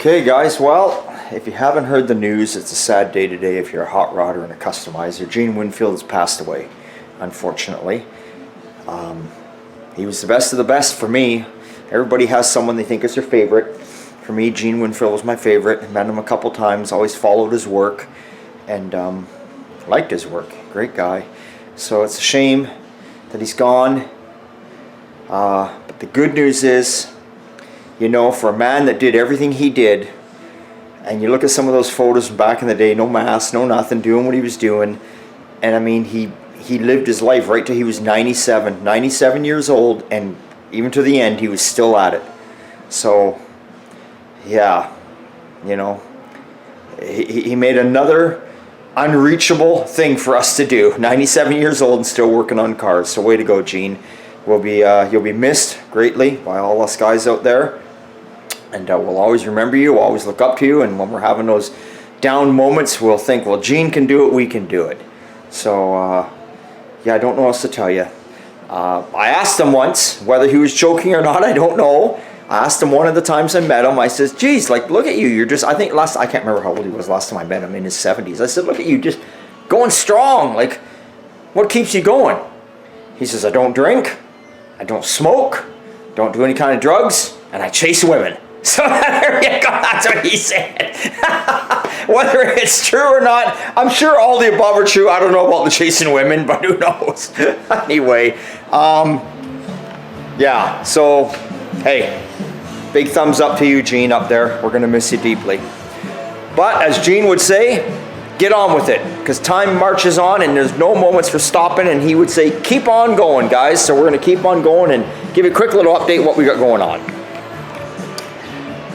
Okay guys, well, if you haven't heard the news, it's a sad day today if you're a hot rodder and a customizer. Gene Winfield has passed away, unfortunately. He was the best of the best for me. Everybody has someone they think is their favorite. For me, Gene Winfield was my favorite. I met him a couple times, always followed his work, and liked his work. Great guy. So it's a shame that he's gone. But the good news is, you know, for a man that did everything he did, and you look at some of those photos from back in the day, no mask, no nothing, doing what he was doing, and I mean, he lived his life right till he was 97 years old, and even to the end, he was still at it. So, yeah, you know, he made another unreachable thing for us to do. 97 years old and still working on cars. So way to go, Gene. You'll be missed greatly by all us guys out there. And we'll always remember you, we'll always look up to you, and when we're having those down moments, we'll think, well, Gene can do it, we can do it. So, yeah, I don't know what else to tell you. I asked him once, whether he was joking or not, I don't know. I asked him one of the times I met him, I says, geez, like, look at you, you're just, I can't remember how old he was last time I met him, in his 70s. I said, look at you, just going strong, like, what keeps you going? He says, I don't drink, I don't smoke, don't do any kind of drugs, and I chase women. So there you go, that's what he said. Whether it's true or not, I'm sure all the above are true. I don't know about the chasing women, but who knows? Anyway, yeah, so, hey, big thumbs up to you, Gene, up there. We're going to miss you deeply. But as Gene would say, get on with it, because time marches on and there's no moments for stopping, and he would say, keep on going, guys. So we're going to keep on going and give you a quick little update what we got going on.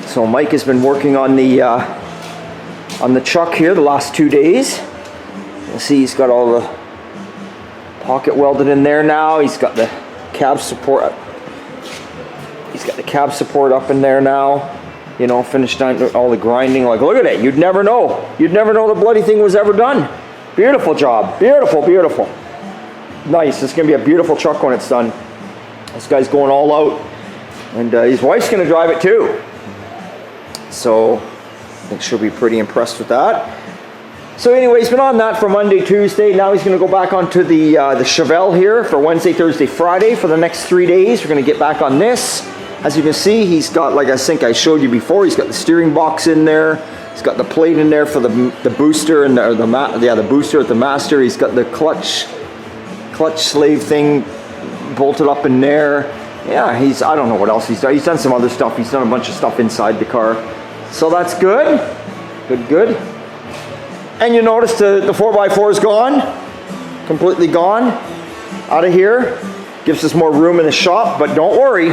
So Mike has been working on the truck here the last 2 days. You'll see he's got all the pocket welded in there now. He's got the cab support. He's got the cab support up in there now. You know, finished all the grinding. Like, look at it. You'd never know. You'd never know the bloody thing was ever done. Beautiful job. Beautiful, beautiful. Nice. It's gonna be a beautiful truck when it's done. This guy's going all out, and his wife's gonna drive it too. So I think she'll be pretty impressed with that. So anyway, he's been on that for Monday, Tuesday. Now he's going to go back onto the Chevelle here for Wednesday, Thursday, Friday for the next 3 days. We're going to get back on this. As you can see, he's got, like I think I showed you before, he's got the steering box in there. He's got the plate in there for the booster and the booster at the master. He's got the clutch slave thing bolted up in there. Yeah, I don't know what else he's done. He's done some other stuff. He's done a bunch of stuff inside the car. So that's good. Good. And you notice the 4x4 is gone. Completely gone. Out of here. Gives us more room in the shop, but don't worry.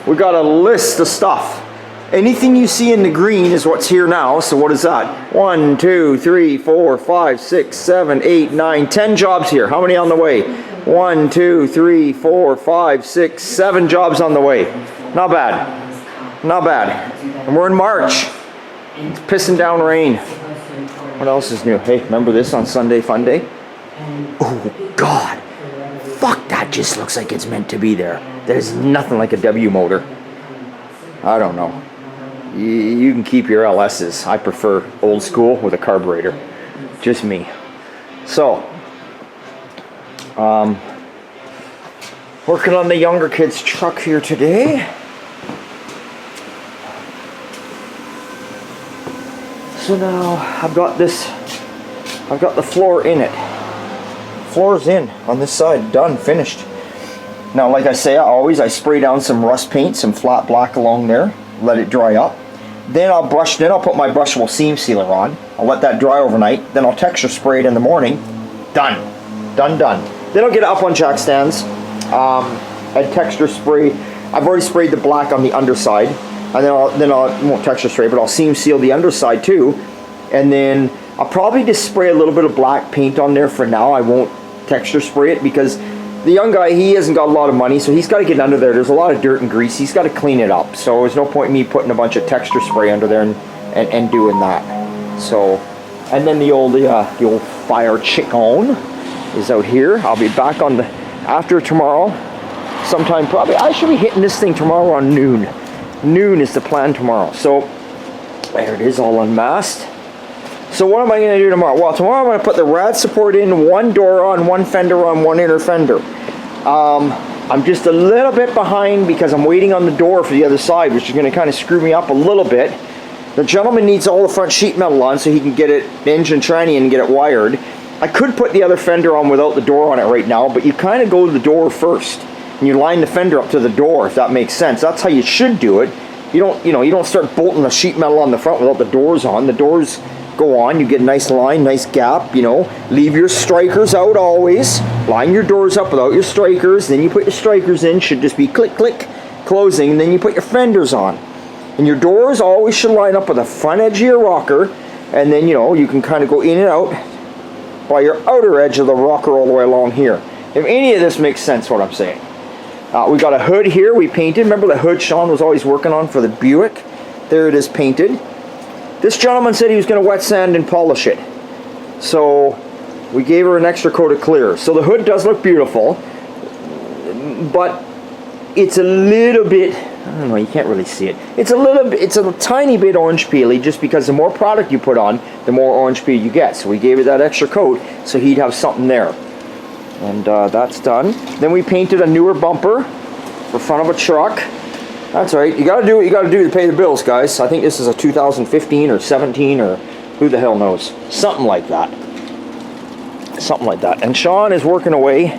We got a list of stuff. Anything you see in the green is what's here now. So what is that? 1, 2, 3, 4, 5, 6, 7, 8, 9, 10 jobs here. How many on the way? 1, 2, 3, 4, 5, 6, 7 jobs on the way. Not bad. Not bad. And we're in March. It's pissing down rain. What else is new? Hey, remember this on Sunday Fun Day? Oh, God. Fuck, that just looks like it's meant to be there. There's nothing like a W motor. I don't know. You can keep your LS's. I prefer old school with a carburetor. Just me. So, working on the younger kid's truck here today. So now I've got the floor in it. Floor's in on this side, done, finished. Now, like I say, I spray down some rust paint, some flat black along there, let it dry up. Then I'll put my brushable seam sealer on. I'll let that dry overnight. Then I'll texture spray it in the morning. Done. Done. Then I'll get it up on jack stands. And texture spray. I've already sprayed the black on the underside. And then I won't texture spray, but I'll seam seal the underside too. And then I'll probably just spray a little bit of black paint on there for now. I won't texture spray it because the young guy, he hasn't got a lot of money, so he's got to get under there. There's a lot of dirt and grease. He's got to clean it up. So there's no point in me putting a bunch of texture spray under there and doing that. So, and then the old fire chicken is out here. I'll be back on after tomorrow. Sometime probably. I should be hitting this thing tomorrow on noon. Noon is the plan tomorrow. So There it is, all unmasked. So what am I going to do tomorrow? Well, tomorrow I'm going to put the rad support in, one door on, one fender on, one inner fender. I'm just a little bit behind because I'm waiting on the door for the other side, which is going to kind of screw me up a little bit. The gentleman needs all the front sheet metal on so he can get it engine tranny and get it wired. I could put the other fender on without the door on it right now, but you kind of go to the door first and you line the fender up to the door, if that makes sense. That's how you should do it. You don't start bolting the sheet metal on the front without the doors on. The doors go on, you get a nice line, nice gap, leave your strikers out always. Line your doors up without your strikers, then you put your strikers in, should just be click, click, closing, and then you put your fenders on. And your doors always should line up with the front edge of your rocker, and then, you can kind of go in and out by your outer edge of the rocker all the way along here. If any of this makes sense, what I'm saying. We got a hood here we painted. Remember the hood Sean was always working on for the Buick? There it is painted. This gentleman said he was going to wet sand and polish it. So we gave her an extra coat of clear. So the hood does look beautiful, but it's a little bit, I don't know, you can't really see it. It's a tiny bit orange peely, just because the more product you put on, the more orange peel you get. So we gave it that extra coat so he'd have something there. And that's done. Then we painted a newer bumper for front of a truck. That's right. You got to do what you got to do to pay the bills, guys. I think this is a 2015 or 17 or who the hell knows. Something like that. Something like that. And Sean is working away.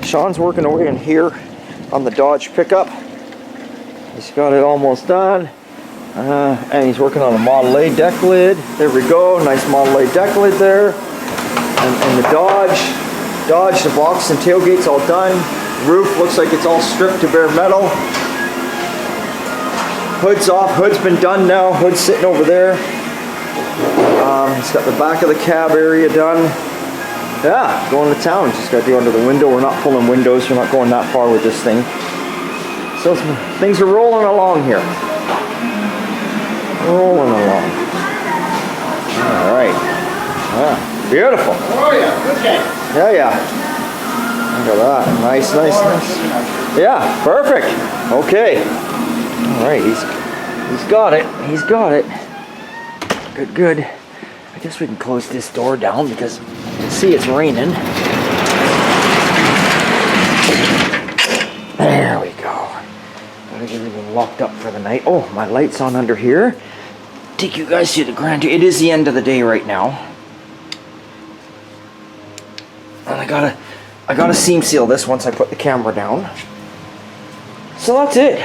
Sean's working away in here on the Dodge pickup. He's got it almost done. And he's working on a Model A deck lid. There we go. Nice Model A deck lid there. And the Dodge, the box and tailgate's all done. Roof looks like it's all stripped to bare metal. Hood's off. Hood's been done now. Hood's sitting over there. He's got the back of the cab area done. Yeah, going to town. Just got to do under the window. We're not pulling windows. We're not going that far with this thing. So things are rolling along here. Rolling along. All right. Yeah, beautiful. Oh yeah, good day. Yeah. Look at that. Nice. Yeah, perfect. Okay. All right, he's got it. He's got it. Good. I guess we can close this door down because you can see it's raining. There we go. Gotta get everything locked up for the night. Oh, my light's on under here. Take you guys to the grand. It is the end of the day right now. And I gotta seam seal this once I put the camera down. So that's it.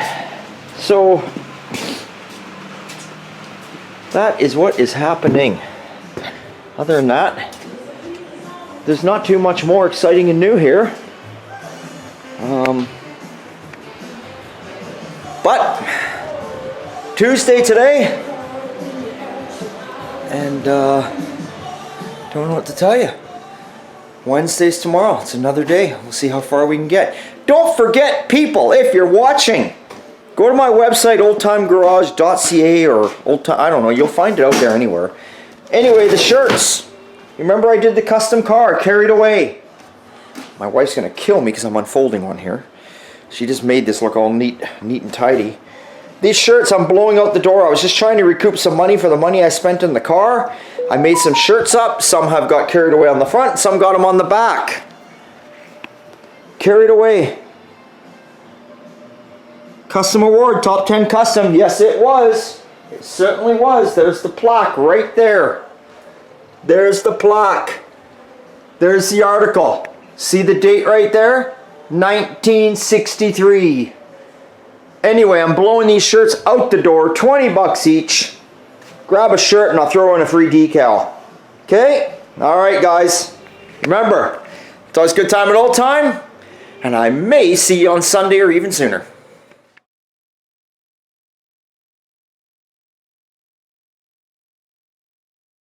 So that is what is happening. Other than that, there's not too much more exciting and new here. But Tuesday today, and don't know what to tell you. Wednesday's tomorrow. It's another day. We'll see how far we can get. Don't forget, people, if you're watching, go to my website, oldtimegarage.ca or I don't know, you'll find it out there anywhere. Anyway, the shirts. Remember I did the custom car, Carried Away. My wife's going to kill me because I'm unfolding one here. She just made this look all neat and tidy. These shirts, I'm blowing out the door. I was just trying to recoup some money for the money I spent in the car. I made some shirts up. Some have got Carried Away on the front, some got them on the back. Carried Away. Custom award, top 10 custom. Yes, it was. It certainly was. There's the plaque right there. There's the plaque. There's the article. See the date right there? 1963. Anyway, I'm blowing these shirts out the door, 20 bucks each. Grab a shirt and I'll throw in a free decal. Okay? Alright guys. Remember, it's always a good time at Old Time. And I may see you on Sunday or even sooner.